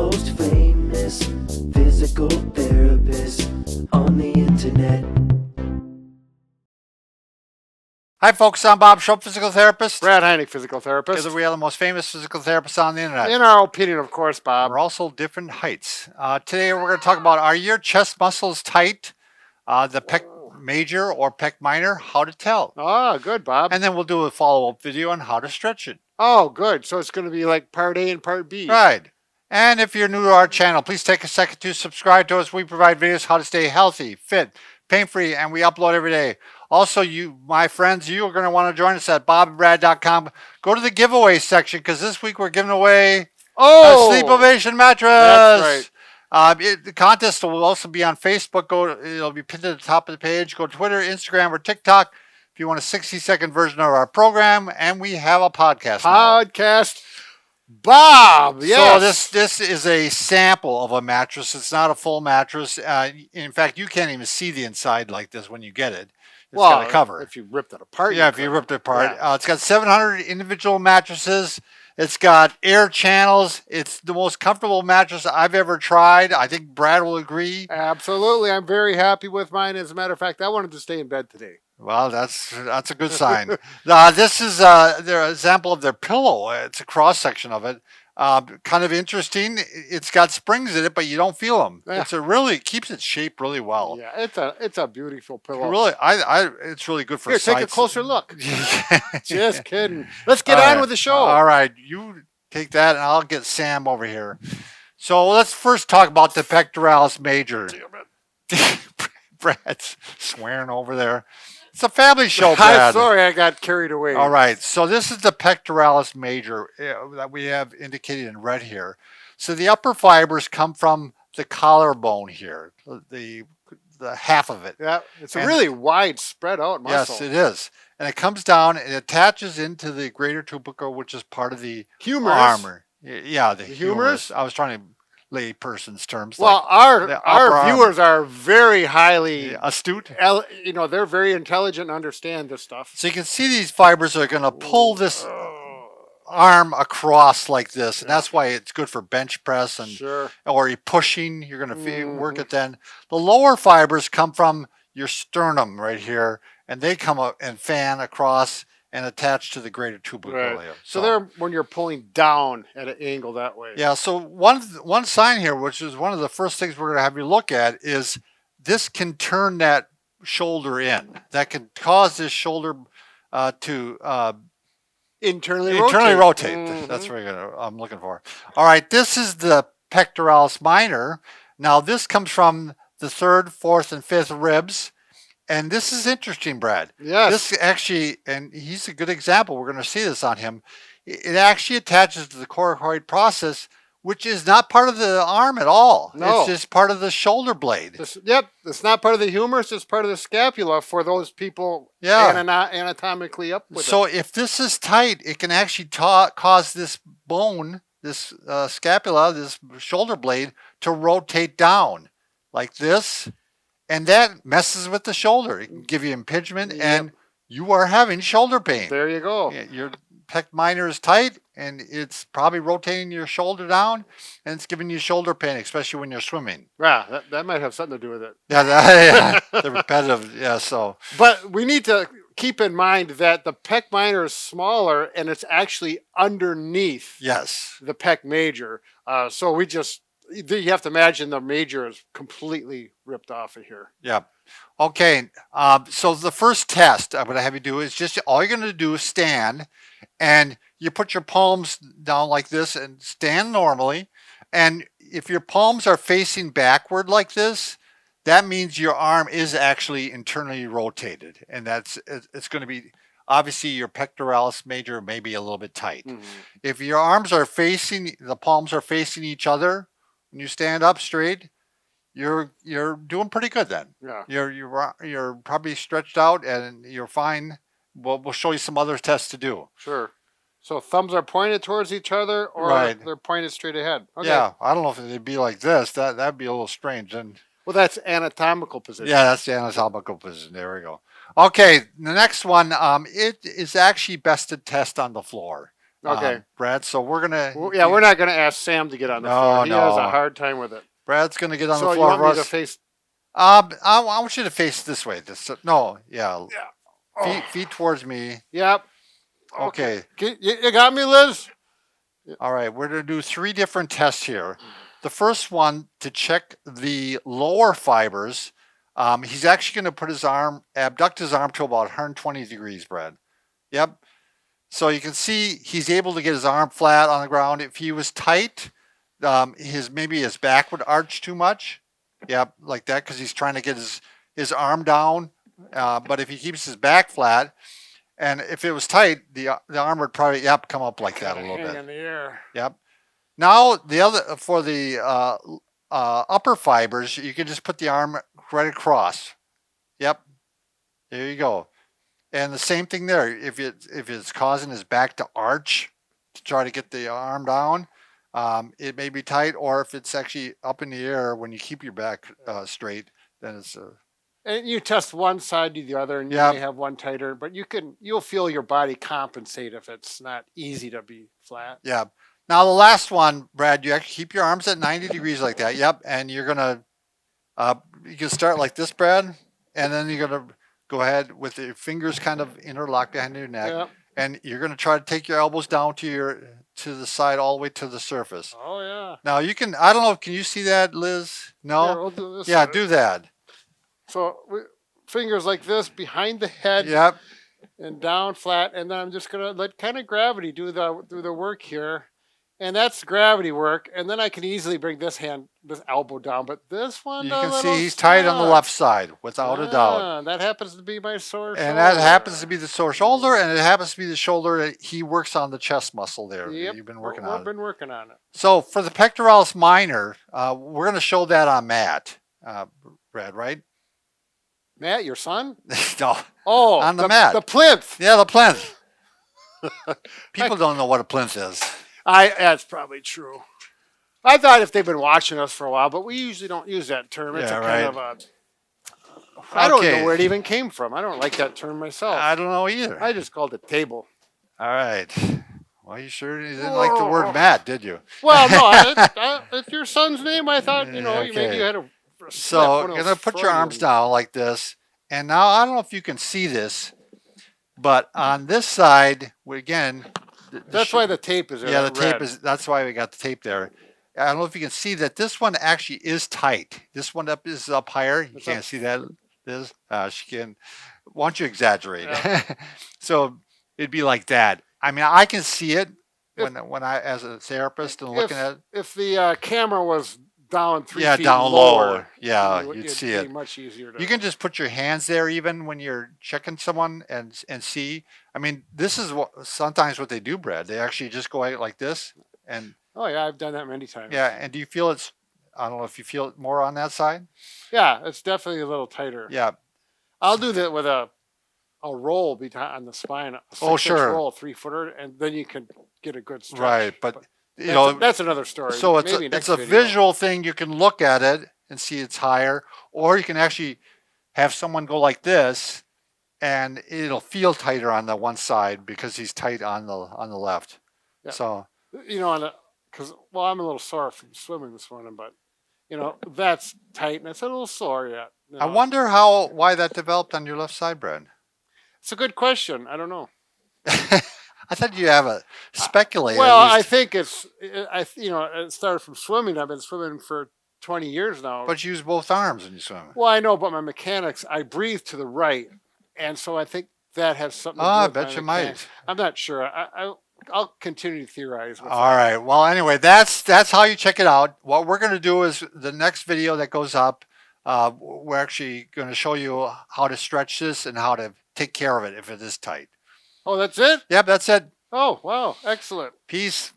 most famous physical therapist on the internet. Hi folks, I'm Bob Schrupp, physical therapist. Brad Heineck, physical therapist. Together we are the most famous physical therapists on the internet. In our opinion, of course, Bob. We're also different heights. Today we're going to talk about, are your chest muscles tight? The pec major or pec minor, how to tell. Ah, good, Bob. And then we'll do a follow-up video on how to stretch it. Oh, good. So it's going to be like part A and part B. Right. And if you're new to our channel, please take a second to subscribe to us. We provide videos how to stay healthy, fit, pain-free, and we upload every day. Also, you, my friends, you are going to want to join us at bobandbrad.com. Go to the giveaway section because this week we're giving away a Sleepovation mattress. That's right. The contest will also be on Facebook. It'll be pinned at the top of the page. Go to Twitter, Instagram, or TikTok if you want a 60-second version of our program. And we have a podcast now. Bob, yes. So this is a sample of a mattress. It's not a full mattress. In fact, you can't even see the inside like this when you get it. It's got a cover. If you ripped it apart. Yeah, if you ripped it apart. Yeah. It's got 700 individual mattresses. It's got air channels. It's the most comfortable mattress I've ever tried. I think Brad will agree. Absolutely. I'm very happy with mine. As a matter of fact, I wanted to stay in bed today. Well, that's a good sign. This is their example of their pillow. It's a cross section of it. Kind of interesting. It's got springs in it, but you don't feel them. Yeah. It keeps its shape really well. Yeah, it's a beautiful pillow. Really, it's really good for Here, sights. take a closer look. Just kidding. Let's get on with the show. All right, you take that, and I'll get Sam over here. So let's first talk about the pectoralis major. Brad's swearing over there. It's a family show, Brad. I'm sorry, I got carried away. All right, so this is the pectoralis major that we have indicated in red here. So the upper fibers come from the collarbone here, the half of it. Yeah, it's a really wide spread out muscle. Yes, it is. And it comes down and it attaches into the greater tubercle, which is part of the humerus. Armor. Yeah, the humerus. I was trying to lay person's terms. Well, like our viewers are very highly astute. They're very intelligent and understand this stuff. So you can see these fibers are going to pull this arm across like this, and that's why it's good for bench press and or you're pushing. You're going to work it then. The lower fibers come from your sternum right here, and they come up and fan across and attach to the greater tubercle. Right. So they're when you're pulling down at an angle that way. Yeah. So one sign here, which is one of the first things we're going to have you look at, is this can turn that shoulder in. That can cause this shoulder to internally rotate. Mm-hmm. That's what I'm looking for. All right. This is the pectoralis minor. Now this comes from the 3rd, 4th, and 5th ribs. And this is interesting, Brad. Yes. This actually, and he's a good example. We're going to see this on him. It actually attaches to the coracoid process, which is not part of the arm at all. No. It's just part of the shoulder blade. It's not part of the humerus. It's part of the scapula for those people anatomically up with it. If this is tight, it can actually cause this bone, this scapula, this shoulder blade to rotate down like this. And that messes with the shoulder. It can give you impingement, and you are having shoulder pain. There you go. Your pec minor is tight, and it's probably rotating your shoulder down, and it's giving you shoulder pain, especially when you're swimming. Yeah, that might have something to do with it. Yeah, the repetitive, so. But we need to keep in mind that the pec minor is smaller, and it's actually underneath the pec major. So you have to imagine the major is completely ripped off of here. Yeah. Okay. So the first test I'm going to have you do is just all you're going to do is stand, and you put your palms down like this and stand normally. And if your palms are facing backward like this, that means your arm is actually internally rotated, and it's going to be obviously your pectoralis major may be a little bit tight. Mm-hmm. If your arms are facing, the palms are facing each other. When you stand up straight, you're doing pretty good then. Yeah. You're probably stretched out and you're fine. We'll show you some other tests to do. Sure. So thumbs are pointed towards each other, or they're pointed straight ahead. Okay. Yeah. I don't know if they'd be like this. That'd be a little strange. Well, that's anatomical position. Yeah, that's the anatomical position. There we go. Okay, the next one. It is actually best to test on the floor. Okay. Brad. So we're gonna. Well, yeah, we're not going to ask Sam to get on the floor. He has a hard time with it. Brad's gonna get on So the you floor. want for me to us. face? I want you to face this way. No, yeah. Yeah. Feet towards me. Yep. Okay. You got me, Liz? All right. We're going to do 3 different tests here. The first one to check the lower fibers. He's actually going to put his arm, abduct his arm to about 120 degrees, Brad. Yep. So you can see he's able to get his arm flat on the ground. If he was tight, maybe his back would arch too much. Yep, like that, because he's trying to get his arm down. But if he keeps his back flat, and if it was tight, the arm would probably come up like that a little bit. In the air. Yep. Now the other for the upper fibers, you can just put the arm right across. Yep. There you go. And the same thing there. If it's causing his back to arch to try to get the arm down, it may be tight. Or if it's actually up in the air when you keep your back straight, then it's. And you test one side to the other, and you may have one tighter, but you'll feel your body compensate if it's not easy to be flat. Yeah. Now the last one, Brad, you actually keep your arms at 90 degrees like that. Yep. And you're gonna you can start like this, Brad, and then you're gonna go ahead with your fingers kind of interlocked behind your neck, and you're gonna try to take your elbows down to the side all the way to the surface. Oh yeah. Now you can. I don't know. Can you see that, Liz? No. Yeah, we'll do this side. Do that. So fingers like this behind the head. Yep. And down flat, and then I'm just gonna let kind of gravity do the work here, and that's gravity work. And then I can easily bring this elbow down, but this one you can see he's tight on the left side without a doubt. That happens to be my sore shoulder. And that happens to be the sore shoulder, and it happens to be the shoulder that he works on the chest muscle there. Yep. You've been working on it. I've been working on it. So for the pectoralis minor, we're going to show that on Matt, Brad, right? Matt, your son? No. Oh, on the mat. The plinth. Yeah, the plinth. People don't know what a plinth is. That's probably true. I thought if they've been watching us for a while, but we usually don't use that term. It's kind of a. I don't know where it even came from. I don't like that term myself. I don't know either. I just called it table. All right. Well, you sure you didn't like the word Matt, did you? Well, no. It's your son's name. I thought, maybe you had a. So you're going to put your arms down like this. And now, I don't know if you can see this, but on this side, again. That's why the tape is there. Yeah, the tape is, that's why we got the tape there. I don't know if you can see that this one actually is tight. This one is up higher. You can't see that, Liz? She can. Why don't you exaggerate? Yeah. So it'd be like that. I mean, I can see it when I, as a therapist and looking at it. If the camera was down 3 feet down lower, you'd see it. Be much easier to. You can just put your hands there even when you're checking someone and see. I mean, this is sometimes what they do, Brad. They actually just go out like this and. Oh yeah, I've done that many times. Yeah, and do you feel it's? I don't know if you feel it more on that side. Yeah, it's definitely a little tighter. Yeah, I'll do that with a roll on the spine. A 6-inch roll, 3-footer, and then you can get a good stretch. Right, but that's another story. So it's a visual thing. You can look at it and see it's higher, or you can actually have someone go like this, and it'll feel tighter on the one side because he's tight on the left. Yeah. So because I'm a little sore from swimming this morning, but that's tight and it's a little sore yet. I wonder why that developed on your left side, Brad. It's a good question. I don't know. I thought you have a speculate. Well, I think it started from swimming. I've been swimming for 20 years now. But you use both arms when you swim. Well, I know, but my mechanics, I breathe to the right, and so I think that has something to do with I bet you might. I'm not sure. I'll continue to theorize. All right. Well, anyway, that's how you check it out. What we're going to do is the next video that goes up, we're actually going to show you how to stretch this and how to take care of it if it is tight. Oh, that's it? Yep, that's it. Oh, wow. Excellent. Peace.